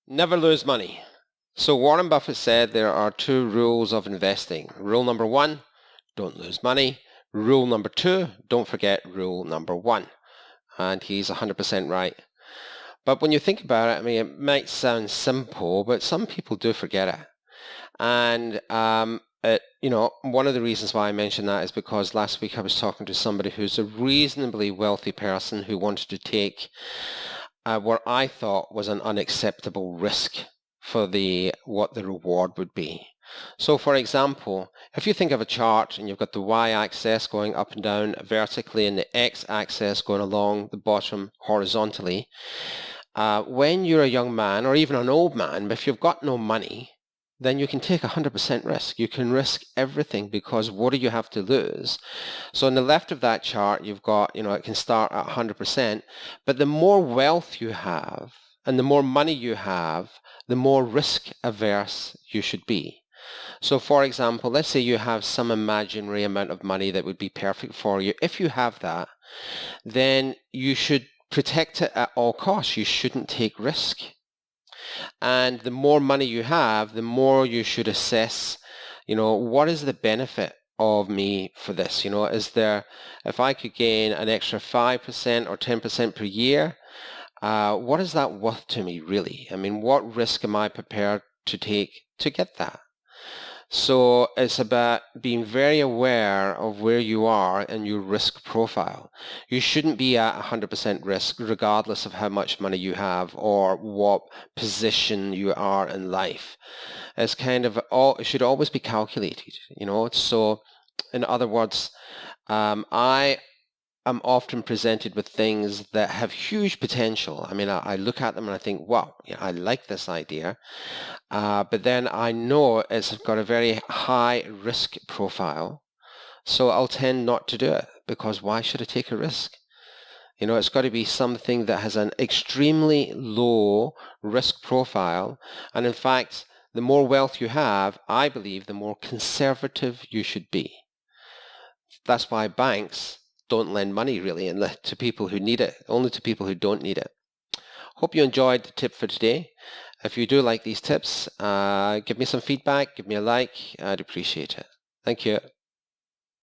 Never lose money. So Warren Buffett said there are two rules of investing. Rule number one, don't lose money. Rule number two, don't forget rule number one. And he's 100% right. But when you think about it, I mean, it might sound simple, but some people do forget it. And one of the reasons why I mentioned that is because last week I was talking to somebody who's a reasonably wealthy person who wanted to take what I thought was an unacceptable risk for what the reward would be. So for example, if you think of a chart and you've got the y-axis going up and down vertically and the x-axis going along the bottom horizontally, when you're a young man or even an old man, if you've got no money, then you can take 100% risk. You can risk everything because what do you have to lose? So on the left of that chart, you've got, it can start at 100%, but the more wealth you have and the more money you have, the more risk averse you should be. So for example, let's say you have some imaginary amount of money that would be perfect for you. If you have that, then you should protect it at all costs. You shouldn't take risk. And the more money you have, the more you should assess, what is the benefit of me for this? If I could gain an extra 5% or 10% per year, what is that worth to me really? I mean, what risk am I prepared to take to get that? So it's about being very aware of where you are in your risk profile. You shouldn't be at 100% risk regardless of how much money you have or what position you are in life. It's it should always be calculated, So in other words, I am often presented with things that have huge potential. I mean, I look at them and I think, wow, I like this idea. But then I know it's got a very high risk profile. So I'll tend not to do it because why should I take a risk? It's got to be something that has an extremely low risk profile. And in fact, the more wealth you have, I believe, the more conservative you should be. That's why banks don't lend money really to people who need it, only to people who don't need it. Hope you enjoyed the tip for today. If you do like these tips, give me some feedback, give me a like, I'd appreciate it. Thank you.